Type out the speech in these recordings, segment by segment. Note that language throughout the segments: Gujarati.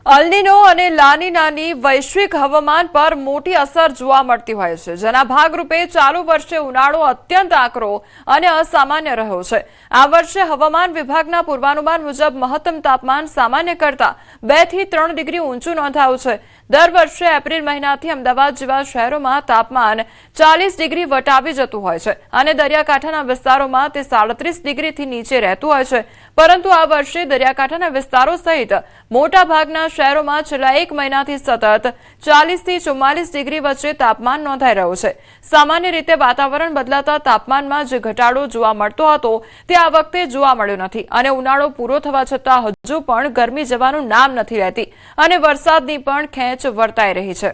અલ્નીનો અને લાનીનાની વૈશ્વિક હવામાન પર મોટી અસર જોવા મળતી હોય છે, જેના ભાગરૂપે ચાલુ વર્ષે ઉનાળો અત્યંત આકરો અને અસામાન્ય રહ્યો છે। આ વર્ષે હવામાન વિભાગના પૂર્વાનુમાન મુજબ મહત્તમ તાપમાન સામાન્ય કરતા 2 થી 3 ડિગ્રી ઊંચું નોંધાયું છે। દર વર્ષે એપ્રિલ મહિનાથી અમદાવાદ જેવા શહેરોમાં તાપમાન 40 ડિગ્રી વટાવી જતું હોય છે અને દરિયાકાંઠાના વિસ્તારોમાં તે 37 ડિગ્રીથી નીચે રહેતું હોય છે, પરંતુ આ વર્ષે દરિયાકાંઠાના વિસ્તારો સહિત મોટાભાગના શહેરોમાં છેલ્લા 1 મહિનાથી સતત 40 થી 44 ડિગ્રી વચ્ચે તાપમાન નોંધાઈ રહ્યું છે। સામાન્ય રીતે વાતાવરણ બદલાતા તાપમાનમાં જે ઘટાડો જોવા મળતો હતો તે આ વખતે જોવા મળ્યો નથી અને ઉનાળો પૂરો થવા છતાં હજુ પણ ગરમી જવાનું નામ નથી લેતી અને વરસાદની પણ ખેંચ વર્તાઈ રહી છે।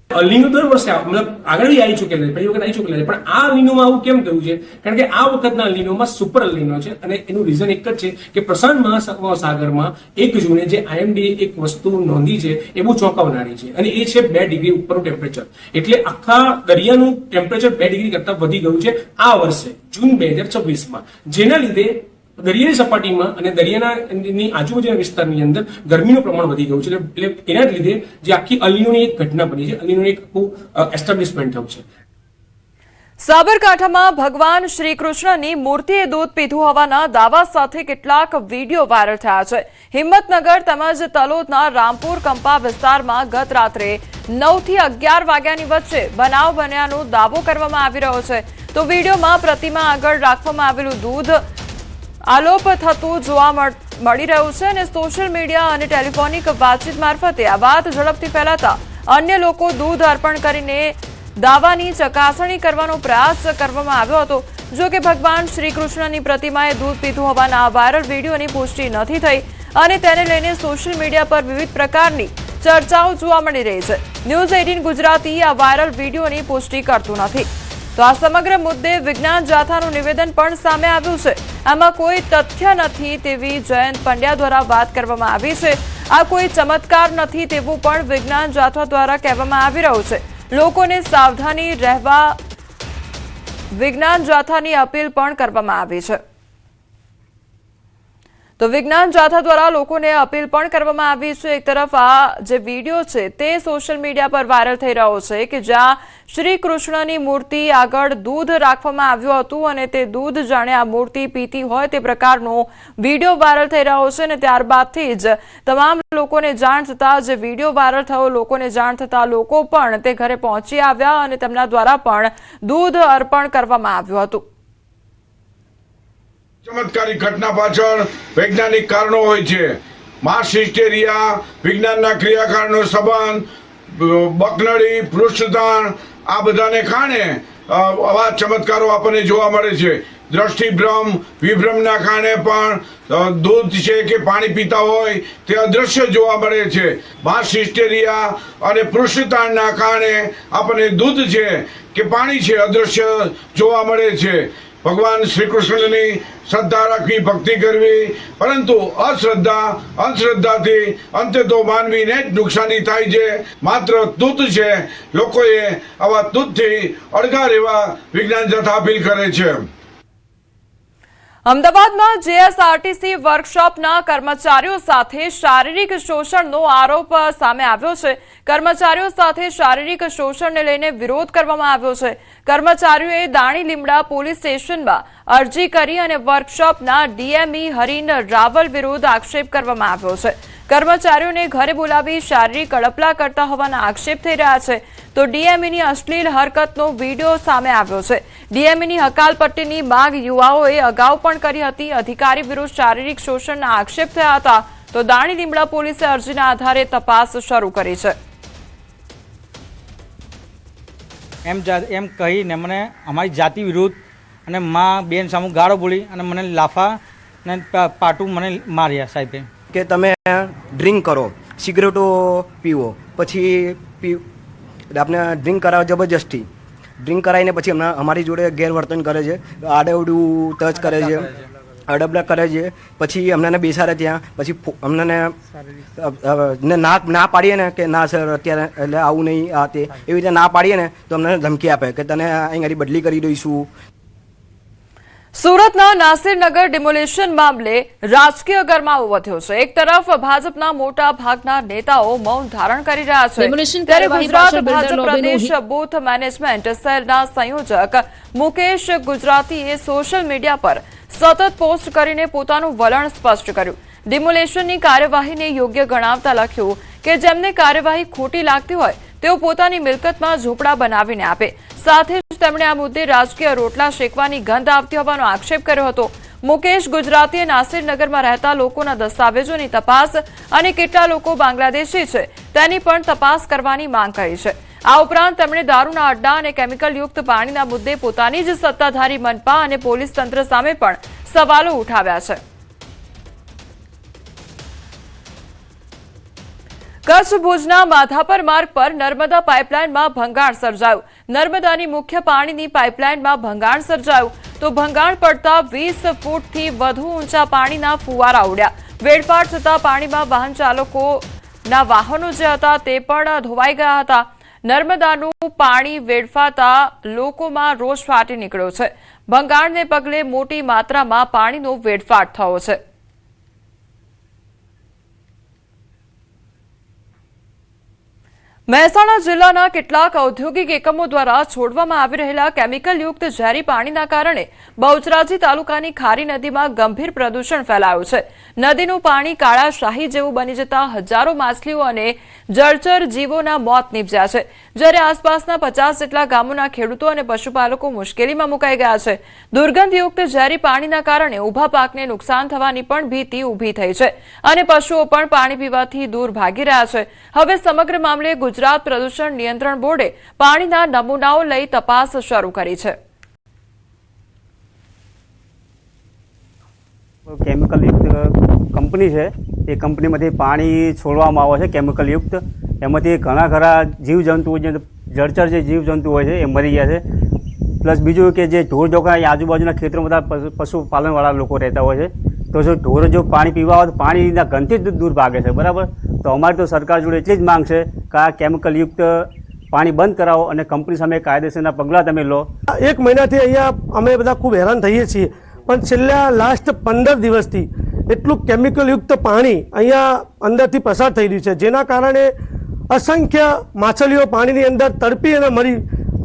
અલ્નીનો દર વર્ષે મતલબ આગળ બી આવી ચૂકેલા છે, પહેલી વખત આવી ચૂકેલા છે, પણ આ અલ્નીનોમાં આવું કેમ થયું છે? કારણ કે આ વખતના અલ્નીનોમાં સુપર અલ્નીનો છે અને એનું રીઝન એક જ છે કે પ્રશાંત મહાસાગરમાં 1 જૂને જે IMDએ એક વસ્તુ નોંધી છે એ બહુ ચોંકાવનારી છે અને એ છે 2 ડિગ્રી ઉપરનું ટેમ્પરેચર। એટલે આખા દરિયાનું ટેમ્પરેચર 2 ડિગ્રી કરતા વધી ગયું છે આ વર્ષે જૂન 2026માં, જેના લીધે દરિયાની સપાટીમાં અને દરિયાની આજુબાજુના વિસ્તારની અંદર ગરમીનું પ્રમાણ વધી ગયું છે। એટલે એના લીધે જે આખી અલ્નીનોની એક ઘટના બની છે, અલ્નીનોનું એક આખું એસ્ટાબ્લિશમેન્ટ થયું છે। સાબરકાંઠામાં ભગવાન શ્રી કૃષ્ણની મૂર્તિએ દૂધ પીધું હોવાના દાવા સાથે કેટલાક વિડીયો વાયરલ થયા છે। હિંમતનગર તેમજ તલોદના રામપુર કંપા વિસ્તારમાં ગત રાત્રે 9 થી 11 વાગ્યાની વચ્ચે બનાવ બન્યાનો દાવો કરવામાં આવી રહ્યો છે। તો વિડીયોમાં પ્રતિમા આગળ રાખવામાં આવેલું દૂધ આલોપ થતું જોવા મળી રહ્યું છે અને સોશિયલ મીડિયા અને ટેલિફોનિક વાતચીત મારફતે આ વાત ઝડપથી ફેલાતા અન્ય લોકો દૂધ અર્પણ કરીને દાવાની ચકાસણી કરવાનો પ્રયાસ કરવામાં આવ્યો હતો। જો કે ભગવાન શ્રી કૃષ્ણની પ્રતિમાએ દૂધ પીધું હોવાના વાયરલ વિડીયોની પુષ્ટિ નથી થઈ અને તેને લઈને સોશિયલ મીડિયા પર વિવિધ પ્રકારની ચર્ચાઓ જોવા મળી રહી છે। ન્યૂઝ 18 ગુજરાતી આ વાયરલ વિડીયોની પુષ્ટિ કરતું નથી। તો આ સમગ્ર મુદ્દે વિજ્ઞાન જાથાનું નિવેદન પણ સામે આવ્યું છે। આમાં કોઈ તથ્ય નથી તેવી જયંત પંડ્યા દ્વારા વાત કરવામાં આવી છે। આ કોઈ ચમત્કાર નથી તેવું પણ વિજ્ઞાન જાથા દ્વારા કહેવામાં આવી રહ્યું છે। લોકોને સાવધાની રહેવા વિજ્ઞાન જાથાની અપીલ પણ કરવામાં આવી છે। તો વિજ્ઞાન જાથા દ્વારા લોકોને અપીલ પણ કરવામાં આવી છે। એક તરફ આ જે વિડીયો છે તે સોશિયલ મીડિયા પર વાયરલ થઈ રહ્યો છે કે જ્યાં શ્રી કૃષ્ણની મૂર્તિ આગળ દૂધ રાખવામાં આવ્યું હતું અને તે દૂધ જાણે આ મૂર્તિ પીતી હોય તે પ્રકારનો વિડીયો વાયરલ થઈ રહ્યો છે અને ત્યારબાદથી જ તમામ લોકોને જાણ થતાં જે વિડીયો વાયરલ થયો લોકોને જાણ થતાં લોકો પણ તે ઘરે પહોંચી આવ્યા અને તેમના દ્વારા પણ દૂધ અર્પણ કરવામાં આવ્યું હતું। ચમત્કારી ઘટના પાછળ વૈજ્ઞાનિક કારણો હોય છે। માસ હિસ્ટેરિયા, વિજ્ઞાનના ક્રિયાકારનો સંબંધ, બકનળી, પૃષ્ઠતાણ આ બધાને કારણે આવા ચમત્કારો આપણને જોવા મળે છે। દ્રષ્ટિભ્રમ, વિભ્રમના કારણે પણ દૂધ છે કે પાણી પીતા હોય તે અદૃશ્ય જોવા મળે છે। માસ હિસ્ટેરિયા અને પૃષ્ઠતાણના કારણે આપણને દૂધ છે કે પાણી છે અદૃશ્ય જોવા મળે છે। ભગવાન શ્રી કૃષ્ણની શ્રદ્ધા રાખવી, ભક્તિ કરવી, પરંતુ અંધશ્રદ્ધાથી અંતે તો માનવીને જ નુકસાની થાય છે। માત્ર દૂધ છે, લોકોએ આવા દૂધથી અળગા રહેવા વિજ્ઞાન જાથા અપીલ કરે છે। અમદાવાદમાં JSRTC વર્કશોપના કર્મચારીઓ સાથે શારીરિક શોષણનો આરોપ સામે આવ્યો છે। કર્મચારીઓ સાથે શારીરિક શોષણને લઈને વિરોધ કરવામાં આવ્યો છે। કર્મચારીઓએ દાણી લીમડા પોલીસ સ્ટેશનમાં અરજી કરી અને વર્કશોપના DME હરીન રાવલ વિરુદ્ધ આક્ષેપ કરવામાં આવ્યો છે। કર્મચારીઓને ઘરે બોલાવી શારીરિક અડપલા કરતા હોવાના આક્ષેપ થઈ રહ્યા છે। તો DMEની અશ્લીલ હરકતનો વિડીયો સામે આવ્યો છે। DMEની હકાલપટ્ટીની માંગ યુવાઓએ અગાઉ પણ કરી હતી। અધિકારી વિરુદ્ધ શારીરિક શોષણના આક્ષેપ થયા હતા તો દાણી લીમડા પોલીસે અરજીના આધારે તપાસ શરૂ કરી છે। એમ કહીને મને અમારી જાતિ વિરુદ્ધ અને માં બેન સામું ગાળો બોલી અને મને લાફા અને પાટું મને માર્યા સાહેબે કે તમે ડ્રિંક કરો, સિગરેટો પીવો, પછી આપણે ડ્રિંક કરાવો જબરજસ્તી, ડ્રિંક કરાવીને પછી અમારી જોડે ગેરવર્તન કરે છે, આડેવડું ટચ કરે છે, અડબડા કરે છે, પછી અમને બેસાડે ત્યાં, પછી અમને ના પાડીએ ને કે ના સર અત્યારે એટલે આવું નહીં આ તે એવી રીતે ના પાડીએ ને તો અમને ધમકી આપે કે તને અહીં બદલી કરી દઈશું। સુરતના નાસિરનગર ડિમોલિશન મામલે રાજકીય ગરમાવો વધ્યો છે. એક તરફ ભાજપના મોટા ભાગના નેતાઓ મૌન ધારણ કરી રહ્યા છે, Demolition ત્યારે કાર્યવાહી ગુજરાત પાછળ બિલ્ડર ભાજપ લોબીનું પ્રદેશ બૂથ મેનેજમેન્ટ સેલના સંયોજક મુકેશ ગુજરાતીએ સોશિયલ મીડિયા પર સતત પોસ્ટ કરીને પોતાનું વલણ સ્પષ્ટ કર્યું. ડિમોલિશનની કાર્યવાહીને યોગ્ય ગણાવતા લખ્યું કે જેમને કાર્યવાહી ખોટી લાગતી હોય તેઓ પોતાની મિલકતમાં ઝૂંપડા બનાવીને આપે. સાથે જ તેમણે આ મુદ્દે રાજકીય રોટલા શેકવાની ગંધ આવતી હોવાનો આક્ષેપ કર્યો હતો. મુકેશ ગુજરાતીએ નાસિરનગરમાં રહેતા લોકોના દસ્તાવેજોની તપાસ અને કેટલા લોકો બાંગ્લાદેશી છે તેની પણ તપાસ કરવાની માંગ કરી છે. આ ઉપરાંત તેમણે દારૂના અડ્ડા અને કેમિકલયુક્ત પાણીના મુદ્દે પોતાની જ સત્તાધારી મનપા અને પોલીસ તંત્ર સામે પણ સવાલો ઉઠાવ્યા છે. કચ્છ ભુજના માધાપર માર્ગ પર નર્મદા પાઇપલાઇનમાં ભંગાણ સર્જાયું. નર્મદાની મુખ્ય પાણીની પાઇપલાઇનમાં ભંગાણ સર્જાયું તો ભંગાણ પડતા 20 ફૂટથી વધુ ઊંચા પાણીના ફુવારા ઉડ્યા. વેડફાટ થતા પાણીમાં વાહન ચાલકોના વાહનો જે હતા તે પણ ધોવાઈ ગયા હતા. નર્મદાનું પાણી વેડફાતા લોકોમાં રોષ ફાટી નીકળ્યો છે. ભંગાણને પગલે મોટી માત્રામાં પાણીનો વેડફાટ થયો છે. મહેસાણા જિલ્લાના કેટલાક ઔદ્યોગિક એકમો દ્વારા છોડવામાં આવી રહેલા કેમિકલયુક્ત ઝેરી પાણીના કારણે બહુચરાજી તાલુકાની ખારી નદીમાં ગંભીર પ્રદૂષણ ફેલાયું છે. નદીનું પાણી કાળા શાહી જેવું બની જતા હજારો માછલીઓ અને જળચર જીવોના મોત નીપજ્યા છે, જ્યારે આસપાસના 50 જેટલા ગામોના ખેડૂતો અને પશુપાલકો મુશ્કેલીમાં મુકાઈ ગયા છે. દુર્ગંધયુક્ત ઝેરી પાણીના કારણે ઊભા પાકને નુકસાન થવાની પણ ભીતિ ઊભી થઈ છે અને પશુઓ પણ પાણી પીવાથી દૂર ભાગી રહ્યા છે. હવે સમગ્ર મામલે ગુજરાત પ્રદૂષણ નિયંત્રણ બોર્ડે પાણીના નમૂનાઓ લઈ તપાસ શરૂ કરી છે. કેમિકલયુક્ત કંપની છે, એ કંપનીમાંથી પાણી છોડવામાં આવે છે કેમિકલયુક્ત. એમાંથી ઘણા જીવજંતુઓ જે જળચર જે જીવજંતુ હોય છે એ મરી ગયા છે. પ્લસ બીજું કે જે ઢોર ઢોકરા આજુબાજુના ખેતરોમાં બધા પશુપાલનવાળા લોકો રહેતા હોય છે, તો જો ઢોર જો પાણી પીવા આવે તો પાણીના ગંધથી જ દૂર ભાગે છે. બરાબર, તો અમારી તો સરકાર જોડે એટલી જ માંગ છે કે આ કેમિકલયુક્ત પાણી બંધ કરાવો અને કંપની સામે કાયદેસરના પગલાં તમે લો. એક મહિનાથી અહીંયા અમે બધા ખૂબ હેરાન થઈએ છીએ, પણ છેલ્લા લાસ્ટ 15 દિવસથી એટલું કેમિકલયુક્ત પાણી અહીંયા અંદરથી પસાર થઈ રહ્યું છે, જેના કારણે અસંખ્ય માછલીઓ પાણીની અંદર તડપી અને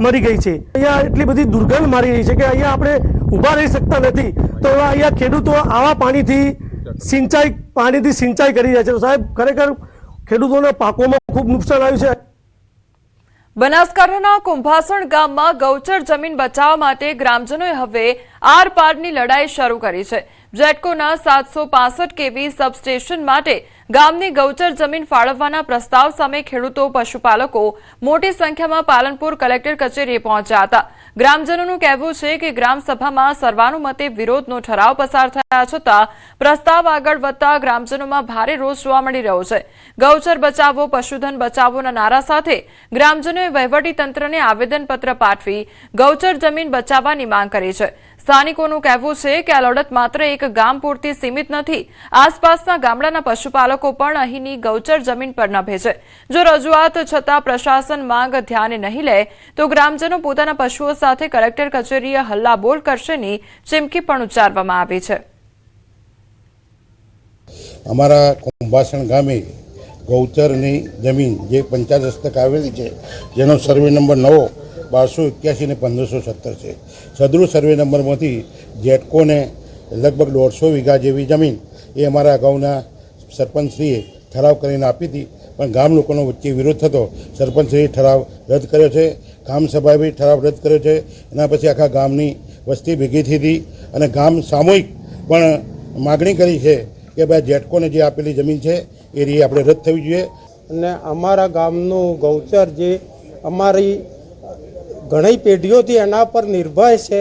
મરી ગઈ છે. અહીંયા એટલી બધી દુર્ગંધ મારી રહી છે કે અહીંયા આપણે ઊભા રહી શકતા નથી. તો અહીંયા ખેડૂતો આવા પાણીથી સિંચાઈ કરી રહ્યા છે. તો સાહેબ, ખરેખર ખેડૂતોના પાકોમાં ખૂબ નુકસાન આવ્યું છે. બનાસકાંઠાના કુંભાસણ ગામમાં ગૌચર જમીન બચાવવા માટે ગ્રામજનોએ હવે આર પારની લડાઈ શરૂ કરી છે. જેટકોના 765 કેવી સબસ્ટેશન માટે ગામની ગૌચર જમીન ફાળવવાના પ્રસ્તાવ સામે ખેડૂતો પશુપાલકો મોટી સંખ્યામાં પાલનપુર કલેક્ટર કચેરીએ પહોંચ્યા હતા. ગ્રામજનોનું કહેવું છે કે ગ્રામસભામાં સર્વાનુમતે વિરોધનો ઠરાવ પસાર થયા છતાં પ્રસ્તાવ આગળ વધતા ગ્રામજનોમાં ભારે રોષ જોવા મળી રહ્યો છે. ગૌચર બચાવો, પશુધન બચાવોના નારા સાથે ગ્રામજનોએ વહીવટીતંત્રને આવેદનપત્ર પાઠવી ગૌચર જમીન બચાવવાની માંગ કરી છે. સ્થાનિકોનું કહેવું છે કે આ લડત માત્ર એક ગામ પૂરતી સીમિત નથી. આસપાસના ગામડાના પશુપાલકો પણ અહીંની ગૌચર જમીન પર નભે છે. જો રજૂઆત છતાં પ્રશાસન માંગ ધ્યાને નહીં લે તો ગ્રામજનો પોતાના પશુઓ સાથે કલેક્ટર કચેરીએ હલ્લાબોલ કરશેની ચીમકી પણ ઉચ્ચારવામાં આવી છે. અમારા કુંભાસણ ગામે ગૌચરની જમીન જે પંચાયત હસ્તક આવેલી છે, જેનો સર્વે નંબર 9 1281 ને 1517 છે. સદરૂ સર્વે નંબરમાંથી જેટકોને લગભગ 150 વીઘા જેવી જમીન એ અમારા અગાઉના સરપંચશ્રીએ ઠરાવ કરીને આપી હતી, પણ ગામ લોકોનો વચ્ચે વિરોધ થતો સરપંચશ્રીએ ઠરાવ રદ કર્યો છે. ગ્રામસભાએ બી ઠરાવ રદ કર્યો છે. એના પછી આખા ગામની વસ્તી ભેગી થઈ હતી અને ગામ સામૂહિક પણ માગણી કરી છે કે ભાઈ જેટકોને જે આપેલી જમીન છે એ રી આપણે રદ થવી જોઈએ. અને અમારા ગામનું ગૌચર જે અમારી ઘણી પેઢીઓથી એના પર નિર્ભય છે,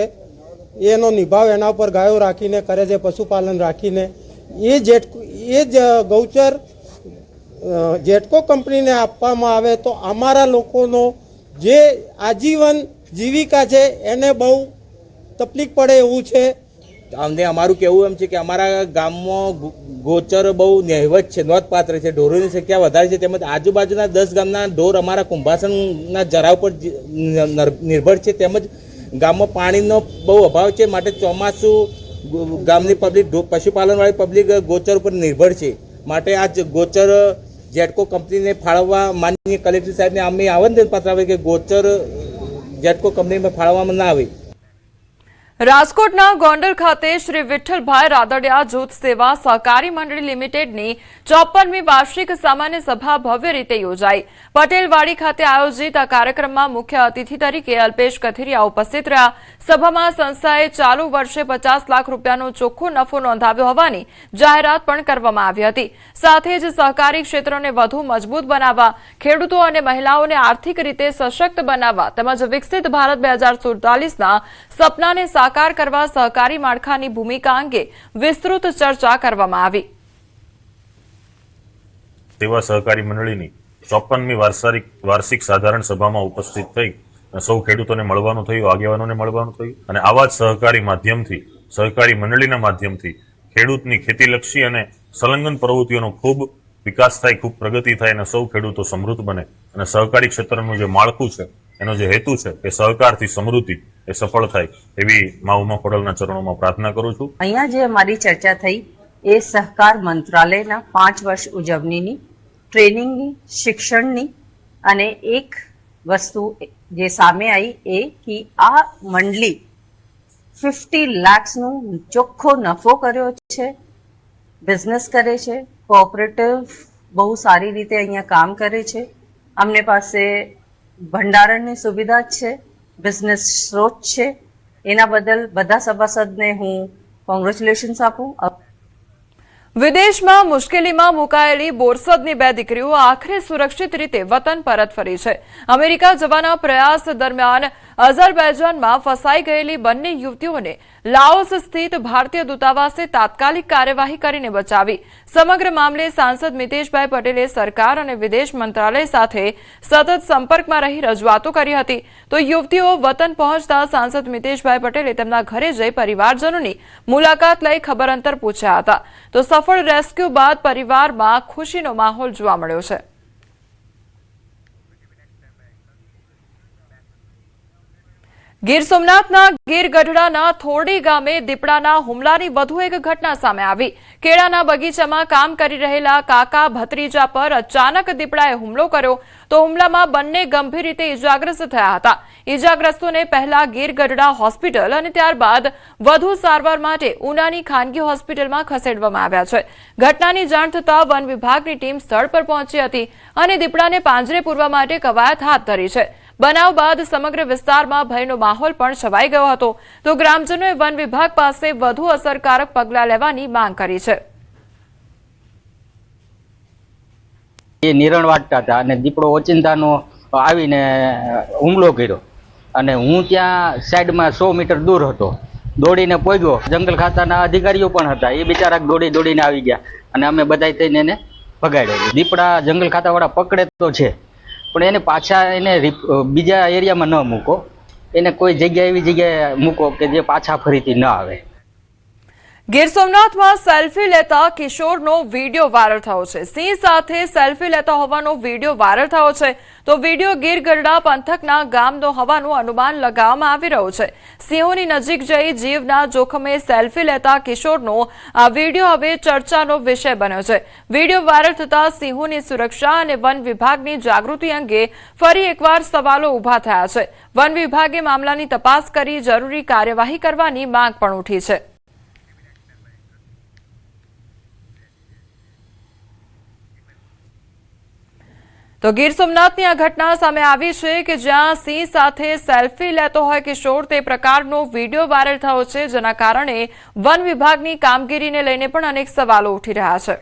એનો નિભાવ એના પર ગાયો રાખીને કરે છે, પશુપાલન રાખીને. એ જ ગૌચર જેટકો કંપનીને આપવામાં આવે તો અમારા લોકોનો જે આજીવન જીવિકા છે એને બહુ તકલીફ પડે એવું છે. અમને અમારું કહેવું એમ છે કે અમારા ગામમાં ગોચર બહુ નહિવત છે, નોંધપાત્ર છે. ઢોરોની સંખ્યા વધારે છે, તેમજ આજુબાજુના 10 ગામના ઢોર અમારા કુંભાસણના જરાવ પર નિર્ભર છે, તેમજ ગામમાં પાણીનો બહુ અભાવ છે, માટે ચોમાસું ગામની પબ્લિક પશુપાલનવાળી પબ્લિક ગોચર ઉપર નિર્ભર છે, માટે આ ગોચર જેટકો કંપનીને ફાળવવા માનનીય કલેક્ટર સાહેબને અમે આવેદનપત્ર આવે કે ગોચર જેટકો કંપનીમાં ફાળવવામાં ના આવે। રાજકોટના ગોંડલ ખાતે શ્રી વિઠ્ઠલભાઈ રાદડિયા જૂથ સેવા સહકારી મંડળી લિમિટેડની 54મી વાર્ષિક સામાન્ય સભા ભવ્ય રીતે યોજાઈ। પટેલવાડી ખાતે આયોજિત આ કાર્યક્રમમાં મુખ્ય અતિથિ તરીકે અલ્પેશ કથિરિયા ઉપસ્થિત રહ્યા। સભામાં સંસ્થાએ ચાલુ વર્ષે 50 લાખ રૂપિયાનો ચોખ્ખો નફો નોંધાવ્યો હોવાની જાહેરાત પણ કરવામાં આવી હતી। સાથે જ સહકારી ક્ષેત્રોને વધુ મજબૂત બનાવવા, ખેડૂતો અને મહિલાઓને આર્થિક રીતે સશક્ત બનાવવા તેમજ વિકસિત ભારત 2047ના સપનાને સાકાર કરવા સહકારી માળખાની ભૂમિકા અંગે વિસ્તૃત ચર્ચા કરવામાં આવી। સેવા સહકારી મંડળીની 54મી વાર્ષિક સાધારણ સભામાં ઉપસ્થિત થઈ સૌ ખેડૂતોને મળવાનું થયું, આગેવાનોને મળવાનું થયું અને આવા જ સહકારી માધ્યમથી, સહકારી મંડળીના માધ્યમથી ખેડૂતની ખેતીલક્ષી અને સંલગ્ન પ્રવૃત્તિઓનો ખૂબ વિકાસ થાય, ખૂબ પ્રગતિ થાય અને સૌ ખેડૂતો સમૃદ્ધ બને અને સહકારી ક્ષેત્રનું જે માળખું છે, એનો જે હેતુ છે કે સહકારથી સમૃદ્ધિ એ સફળ થાય એવી મા ઉમા ખોડલના ચરણોમાં પ્રાર્થના કરું છું। અહીંયા જે અમારી ચર્ચા થઈ એ સહકાર મંત્રાલયના 5 વર્ષ ઉજવણીની, ટ્રેનિંગની, શિક્ષણની અને એક વસ્તુ જે સામે આવી એ કે આ મંડળી 50 લાખનો ચોખ્ખો નફો કર્યો છે, બિઝનેસ કરે છે, કોઓપરેટિવ બહુ સારી રીતે અહીંયા કામ કરે છે, અમને પાસે ભંડારણની સુવિધા છે, બિઝનેસ સ્ત્રોત છે, એના બદલ બધા સભાસદને હું કોંગ્રેચ્યુલેશન્સ આપું। વિદેશમાં મુશ્કેલીમાં મુકાયેલી બોરસદની 2 દીકરીઓ આખરે સુરક્ષિત રીતે વતન પરત ફરી છે। અમેરિકા જવાના પ્રયાસ દરમિયાન અઝરબૈજાનમાં ફસાઈ ગયેલી બંને યુવતીઓને લાઓસ સ્થિત ભારતીય દૂતાવાસે તાત્કાલિક કાર્યવાહી કરીને બચાવી। સમગ્ર મામલે સાંસદ મિતેશભાઈ પટેલે સરકાર અને વિદેશ મંત્રાલય સાથે સતત સંપર્કમાં રહી રજૂઆતો કરી હતી। તો યુવતીઓ વતન પહોંચતા સાંસદ મિતેશભાઈ પટેલે તેમના ઘરે જઈ પરિવારજનોની મુલાકાત લઈ ખબર અંતર પૂછ્યા હતા। તો સફળ રેસ્ક્યુ બાદ પરિવારમાં ખુશીનો માહોલ જોવા મળ્યો છે। ગીર સોમનાથના ગીર ગઢડાના થોરડી ગામે દીપડાના હુમલાની વધુ એક ઘટના સામે આવી। કેળાના બગીચામાં કામ કરી રહેલા કાકા ભત્રીજા પર અચાનક દીપડાએ હુમલો કર્યો તો હુમલામાં બંને ગંભીર રીતે ઇજાગ્રસ્ત થયા હતા। ઇજાગ્રસ્તોને પહેલા ગીર ગઢડા હોસ્પિટલ અને ત્યારબાદ વધુ સારવાર માટે ઉનાની ખાનગી હોસ્પિટલમાં ખસેડવામાં આવ્યા છે। ઘટનાની જાણ થતાં વન વિભાગની ટીમ સ્થળ પર પહોંચી હતી અને દીપડાને પાંજરે પૂરવા માટે કવાયત હાથ ધરી છે। બનાવ બાદ સમગ્ર વિસ્તારમાં ભયનો માહોલ પણ છવાઈ ગયો હતો તો ગ્રામજનોએ વન વિભાગ પાસે વધુ અસરકારક પગલાં લેવાની માંગ કરી છે। એ નિરણ વાટતા હતા અને દીપડો ઓચિંતાનો આવીને હુમલો કર્યો અને હું ત્યાં સાઈડમાં 100 મીટર દૂર હતો, દોડીને પહોંચ્યો। જંગલ ખાતાના અધિકારીઓ પણ હતા, એ બિચારા દોડીને આવી ગયા અને અમે બધા થઈને એને ભગાડ્યો। દીપડા જંગલ ખાતાવાળા પકડે તો છે પણ એને પાછા બીજા એરિયામાં ન મૂકો, એને કોઈ જગ્યા એવી જગ્યાએ મૂકો કે જે પાછા ફરીથી ન આવે। ગીર સોમનાથમાં સેલ્ફી લેતા કિશોરનો વિડીયો વાયરલ થયો છે। સિંહ સાથે સેલ્ફી લેતા હોવાનો વિડીયો વાયરલ થયો છે તો વિડીયો ગીર ગઢડા પંથકના ગામનો હોવાનું અનુમાન લગાવવામાં આવી રહ્યું છે। સિંહોની નજીક જઈ જીવના જોખમે સેલ્ફી લેતા કિશોરનો આ વિડીયો હવે ચર્ચાનો વિષય બન્યો છે। વિડીયો વાયરલ થતા સિંહોની સુરક્ષા અને વન વિભાગની જાગૃતિ અંગે ફરી એકવાર સવાલો ઉભા થયા છે। વન વિભાગે મામલાની તપાસ કરી જરૂરી કાર્યવાહી કરવાની માંગ પણ ઉઠી છે। તો ગીર સોમનાથની આ ઘટના સામે આવી છે કે જ્યાં સિંહ સાથે સેલ્ફી લેતો હોય કિશોર તે પ્રકારનો વિડીયો વાયરલ થયો છે, જેના કારણે વન વિભાગની કામગીરીને લઈને પણ અનેક સવાલો ઉઠી રહ્યા છે।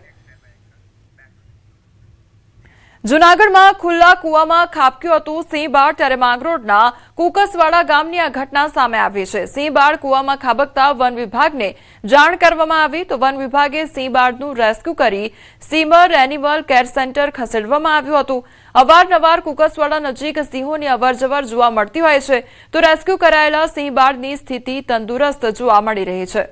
જૂનાગઢમાં ખુલ્લા કૂવામાં ખાબક્યું હતું સિંહબાળ, ત્યારે માંગરોળના કુકસવાડા ગામની આ ઘટના સામે આવી છે। સિંહબાળ કૂવામાં ખાબકતા વન વિભાગને જાણ કરવામાં આવી તો વન વિભાગે સિંહબાળનું રેસ્ક્યુ કરી સીમર એનિમલ કેર સેન્ટર ખસેડવામાં આવ્યું હતું। અવારનવાર કુકસવાડા નજીક સિંહોની અવરજવર જોવા મળતી હોય છે તો રેસ્ક્યુ કરાયેલા સિંહબાળની સ્થિતિ તંદુરસ્ત જોવા મળી રહી છે।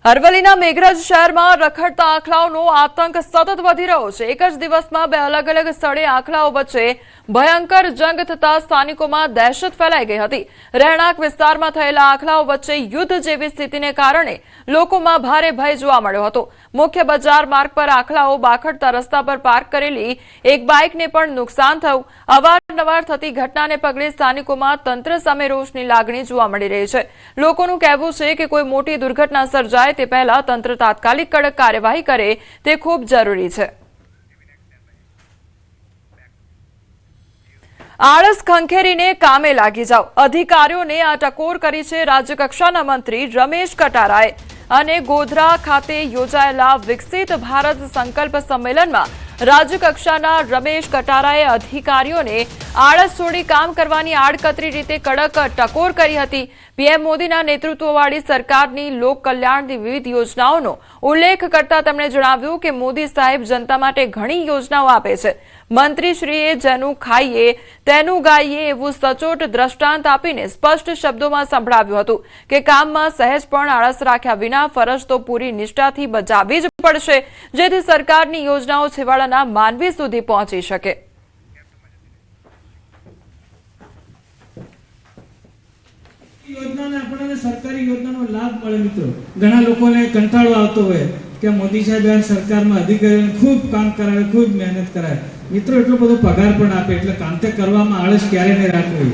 અરવલ્લીના મેઘરજ શહેરમાં રખડતા આંખલાઓનો આતંક સતત વધી રહ્યો છે। એક જ દિવસમાં 2 અલગ અલગ સ્થળે આંખલાઓ વચ્ચે ભયંકર જંગ થતા સ્થાનિકોમાં દહેશત ફેલાઈ ગઈ હતી. રહેણાંક વિસ્તારમાં થયેલા આખલાઓ વચ્ચે યુદ્ધ જેવી સ્થિતિને કારણે લોકોમાં ભારે ભય જોવા મળ્યો હતો. મુખ્ય બજાર માર્ગ પર આખલાઓ બાખડતા રસ્તા પર પાર્ક કરેલી એક બાઇકને પણ નુકસાન થયું. અવારનવાર થતી ઘટનાને પગલે સ્થાનિકોમાં તંત્ર સામે રોષની લાગણી જોવા મળી રહી છે. લોકોનું કહેવું છે કે કોઈ મોટી દુર્ઘટના સર્જાય તે પહેલા તંત્ર તાત્કાલિક કડક કાર્યવાહી કરે તે ખૂબ જરૂરી છે. આળસ ખંખેરીને કામે લાગી જાઓ, અધિકારીઓને આ ટકોર કરી છે રાજ્યકક્ષાના મંત્રી રમેશ કટારાએ. અને ગોધરા ખાતે યોજાયેલા વિકસિત ભારત સંકલ્પ સંમેલનમાં રાજ્યકક્ષાના રમેશ કટારાએ અધિકારીઓને આળસ છોડી કામ કરવાની આડકતરી રીતે કડક ટકોર કરી હતી. પીએમ મોદીના નેતૃત્વવાળી સરકારની લોક કલ્યાણની વિવિધ યોજનાઓનો ઉલ્લેખ કરતા તેમણે જણાવ્યું કે મોદી સાહેબ જનતા માટે ઘણી યોજનાઓ આપે છે. મંત્રીશ્રીએ જેનું ખાઈએ તેનું ગાઈએ એવું સચોટ દ્રષ્ટાંત આપીને સ્પષ્ટ શબ્દોમાં સંભળાવ્યું હતું કે કામમાં સહેજ પણ આળસ રાખ્યા વિના ફરજ તો પૂરી નિષ્ઠાથી બજાવવી જ પડશે, જેથી સરકારની યોજનાઓ છેવાડાના માનવી સુધી પહોંચી શકે. યોજનાને આપણને સરકારી યોજનાનો લાભ મળે. મિત્રો ઘણા લોકોને કંટાળો આવતો હોય કે મોદી સાહેબ આ સરકારમાં અધિકારીઓને ખૂબ કામ કરાવે, ખૂબ મહેનત કરાવે. મિત્રો એટલો બધો પગાર પણ આપે એટલે કામ તે કરવામાં આળસ ક્યારે નહીં રાખવી.